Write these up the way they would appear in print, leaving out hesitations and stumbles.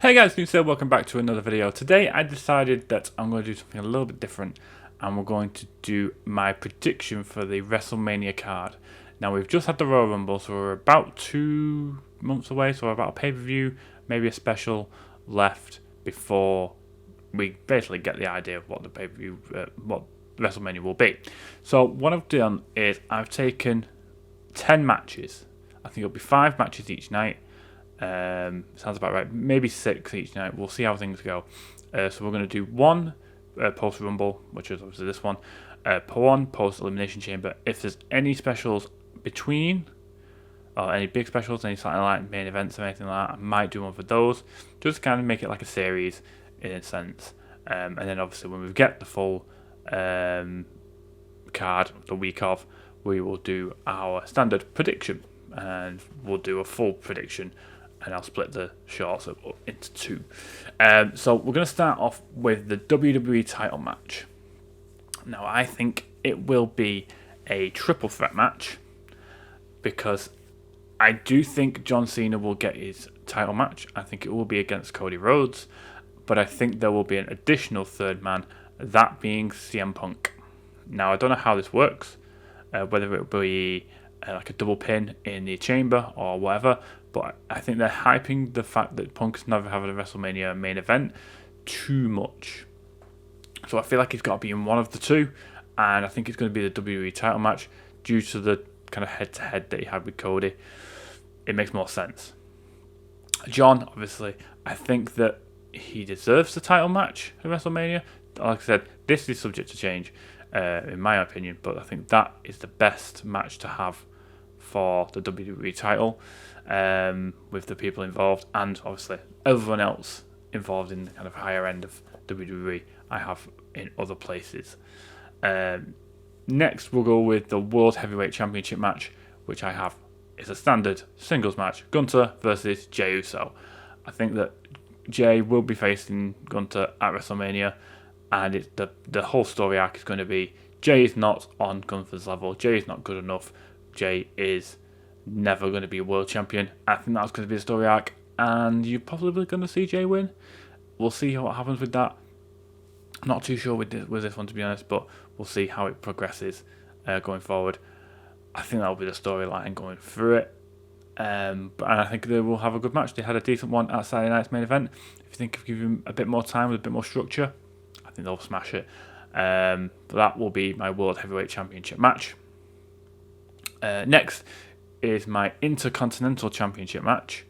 Hey guys, new sir, welcome back to another video. Today I decided that I'm going to do something a little bit different and we're going to do my prediction for the Wrestlemania card. Now we've just had the Royal Rumble, so we're about 2 months away, so about a pay-per-view, maybe a special left before we basically get the idea of what the pay-per-view, what Wrestlemania will be. So what I've done is I've taken 10 matches. I think it'll be 5 matches each night. Sounds about right. Maybe 6 each night. We'll see how things go. So we're going to do one post Rumble, which is obviously this one. One post Elimination Chamber. If there's any specials between, or any big specials, any satellite main events or anything like that, I might do one for those. Just kind of make it like a series in a sense. And then obviously when we get the full card the week of, we will do our standard prediction, and we'll do a full prediction. And I'll split the shorts up into 2. So we're going to start off with the WWE title match. Now I think it will be a triple threat match because I do think John Cena will get his title match. I think it will be against Cody Rhodes, but I think there will be an additional third man, that being CM Punk. Now I don't know how this works, whether it will be like a double pin in the chamber or whatever, but I think they're hyping the fact that Punk's never having a WrestleMania main event too much. So I feel like he's got to be in one of the two, and I think it's going to be the WWE title match due to the kind of head-to-head that he had with Cody. It makes more sense. John, obviously, I think that he deserves the title match at WrestleMania. Like I said, this is subject to change, in my opinion, but I think that is the best match to have for the WWE title, with the people involved and obviously everyone else involved in the kind of higher end of WWE I have in other places. Next we'll go with the World Heavyweight Championship match, which I have is a standard singles match, Gunther versus Jey Uso. I think that Jey will be facing Gunther at WrestleMania, and it's the whole story arc is going to be Jey is not on Gunther's level, Jey is not good enough, Jey is never going to be a world champion. I think that's going to be the story arc, and you're probably going to see Jey win. We'll see what happens with that. Not too sure with this one, to be honest, but we'll see how it progresses going forward. I think that'll be the storyline going through it. And I think they will have a good match. They had a decent one at Saturday night's main event. If you think of giving them a bit more time with a bit more structure, I think they'll smash it. But that will be my World Heavyweight Championship match. Next is my Intercontinental Championship match.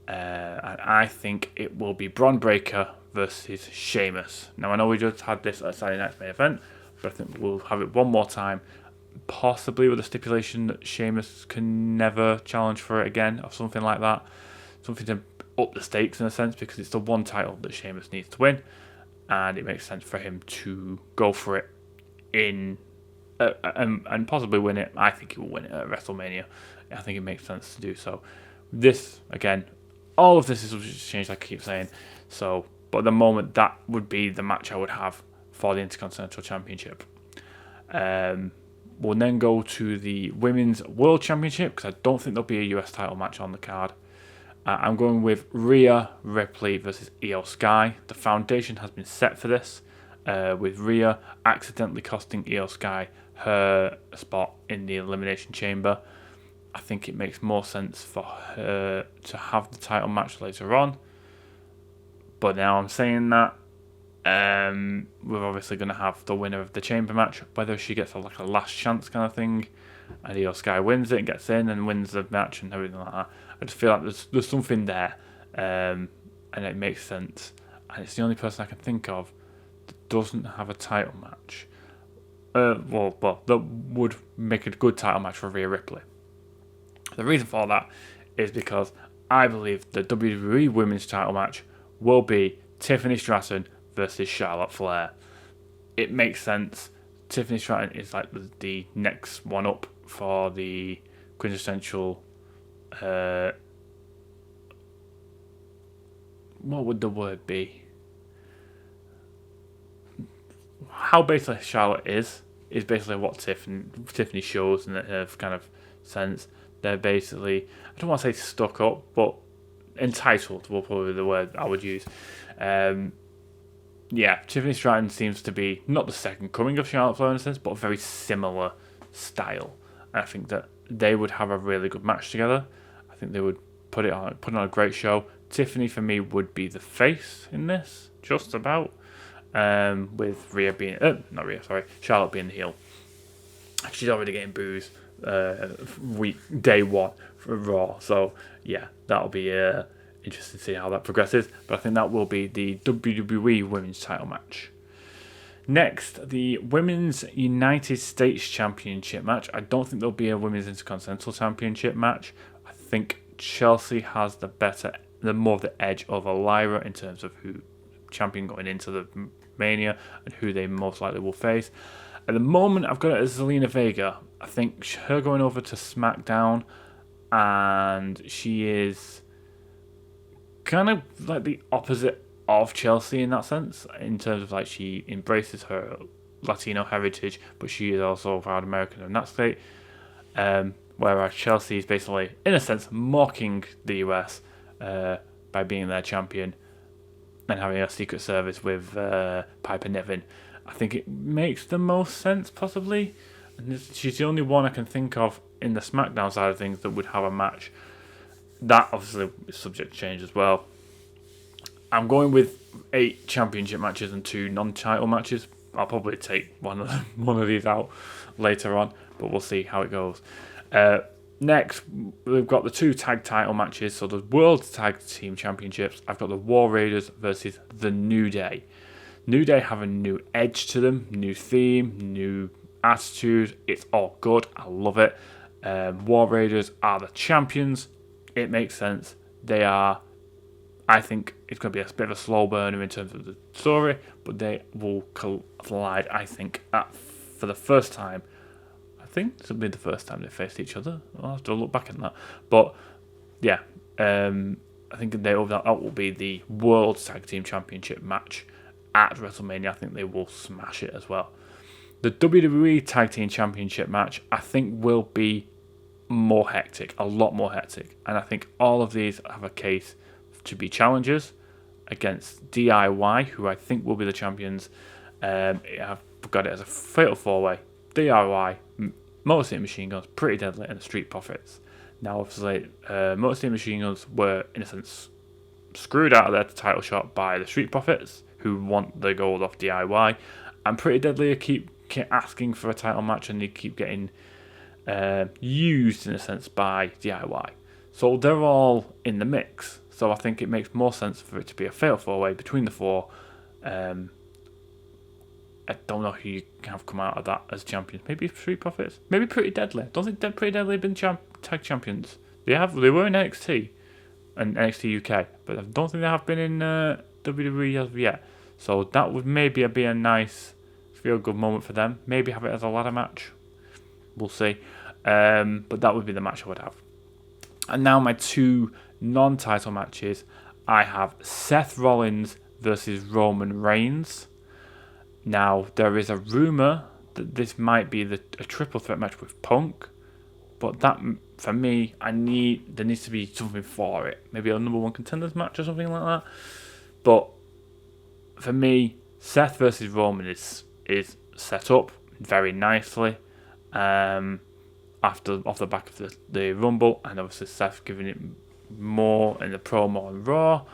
And I think it will be Bron Breakker versus Sheamus. Now I know we just had this at Saturday night's main event, but I think we'll have it one more time, possibly with a stipulation that Sheamus can never challenge for it again or something like that. Something to up the stakes in a sense, because it's the one title that Sheamus needs to win, and it makes sense for him to go for it in and possibly win it. I think he will win it at WrestleMania. I think it makes sense to do so. This, again, all of this is just changed, like I keep saying. So, but at the moment, that would be the match I would have for the Intercontinental Championship. We'll then go to the Women's World Championship, because I don't think there'll be a US title match on the card. I'm going with Rhea Ripley versus Io Sky. The foundation has been set for this, with Rhea accidentally costing Io Sky her spot in the Elimination Chamber. I think it makes more sense for her to have the title match later on. But now I'm saying that, we're obviously going to have the winner of the chamber match, whether she gets a last chance kind of thing, and Io Sky wins it and gets in and wins the match and everything like that. I just feel like there's something there, and it makes sense. And it's the only person I can think of that doesn't have a title match. Well, that would make a good title match for Rhea Ripley. The reason for that is because I believe the WWE Women's title match will be Tiffany Stratton versus Charlotte Flair. It makes sense. Tiffany Stratton is like the next one up for the quintessential. What would the word be? How basically Charlotte is basically what Tiffany shows in a kind of sense. They're basically, I don't want to say stuck up, but entitled will probably be the word I would use. Yeah, Tiffany Stratton seems to be not the second coming of Charlotte Flair in a sense, but a very similar style. And I think that they would have a really good match together. I think they would put on a great show. Tiffany for me would be the face in this, just about. With Charlotte being the heel. She's already getting boos day one for Raw, so yeah, that'll be interesting to see how that progresses. But I think that will be the WWE Women's Title match. Next, the Women's United States Championship match. I don't think there'll be a Women's Intercontinental Championship match. I think Chelsea has the more of the edge over Lyra in terms of who champion going into the Mania and who they most likely will face. At the moment, I've got it as Zelina Vega. I think her going over to SmackDown, and she is kind of like the opposite of Chelsea in that sense, in terms of like she embraces her Latino heritage, but she is also proud American in that state. Whereas Chelsea is basically, in a sense, mocking the US by being their champion and having a secret service with Piper Niven. I think it makes the most sense, possibly. And she's the only one I can think of in the SmackDown side of things that would have a match. That obviously is subject to change as well. I'm going with 8 championship matches and 2 non-title matches. I'll probably take one of these out later on, but we'll see how it goes. Next, we've got the 2 tag title matches. So the World Tag Team Championships. I've got the War Raiders versus the New Day. New Day have a new edge to them, new theme, new attitude. It's all good. I love it. War Raiders are the champions. It makes sense. They are. I think it's going to be a bit of a slow burner in terms of the story, but they will collide, I think, for the first time. I think this will be the first time they faced each other. I'll have to look back at that. But, yeah, I think that will be the World Tag Team Championship match at WrestleMania. I think they will smash it as well. The WWE Tag Team Championship match, I think, will be more hectic, a lot more hectic. And I think all of these have a case to be challengers against DIY, who I think will be the champions. I've got it as a fatal 4-way. DIY, Motor City Machine Guns, Pretty Deadly, and the Street Profits. Now, obviously, Motor City Machine Guns were, in a sense, screwed out of their title shot by the Street Profits, who want the gold off DIY. And Pretty Deadly keep asking for a title match, and they keep getting used, in a sense, by DIY. So they're all in the mix. So I think it makes more sense for it to be a fatal 4-way between the 4. I don't know who you have come out of that as champions. Maybe Street Profits. Maybe Pretty Deadly. I don't think Pretty Deadly have been tag champions. They were in NXT and NXT UK, but I don't think they have been in WWE as of yet. So that would maybe be a nice feel-good moment for them. Maybe have it as a ladder match. We'll see. But that would be the match I would have. And now my 2 non-title matches. I have Seth Rollins versus Roman Reigns. Now, there is a rumour that this might be a triple threat match with Punk. But that, for me, there needs to be something for it. Maybe a number 1 contenders match or something like that. But for me, Seth versus Roman is set up very nicely. Off the back of the Rumble, and obviously Seth giving it more in the promo on Raw,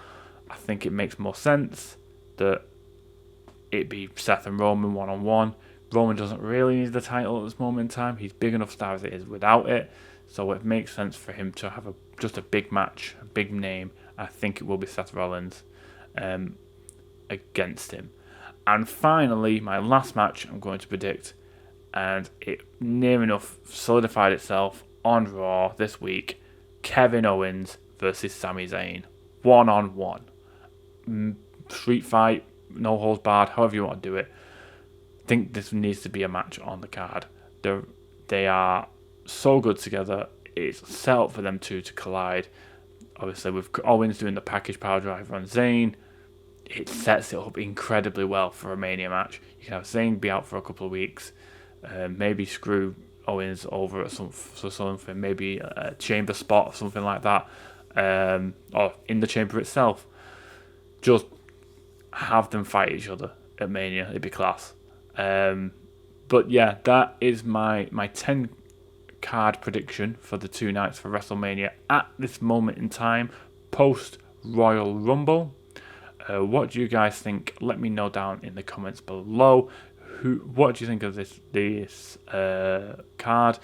I think it makes more sense that it be Seth and Roman 1-on-1. Roman doesn't really need the title at this moment in time. He's big enough star as it is without it, so it makes sense for him to have just a big match, a big name. I think it will be Seth Rollins against him. And finally, my last match I'm going to predict, and it near enough solidified itself on Raw this week. Kevin Owens versus Sami Zayn. 1-on-1. Street fight, no holds barred, however you want to do it. I think this needs to be a match on the card. They are so good together. It's set up for them two to collide. Obviously, with Owens doing the package power driver on Zayn, it sets it up incredibly well for a Mania match. You can have Zayn be out for a couple of weeks. Maybe screw Owens over at something, maybe a chamber spot or something like that, or in the chamber itself. Just have them fight each other at Mania. It'd be class. But yeah, that is my 10 card prediction for the 2 nights for WrestleMania at this moment in time, post Royal Rumble. What do you guys think? Let me know down in the comments below. What do you think of this card?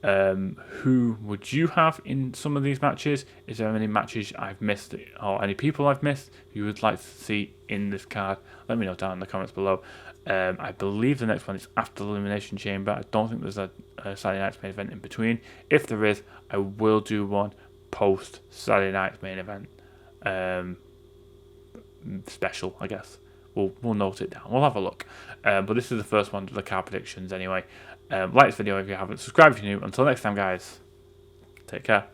Who would you have in some of these matches? Is there any matches I've missed or any people I've missed you would like to see in this card? Let me know down in the comments below. I believe the next one is after the Elimination Chamber. I don't think there's a Saturday night's main event in between. If there is, I will do one post Saturday night's main event special, I guess. We'll note it down. We'll have a look. But this is the first one of the card predictions anyway. Like this video if you haven't. Subscribe if you're new. Until next time, guys. Take care.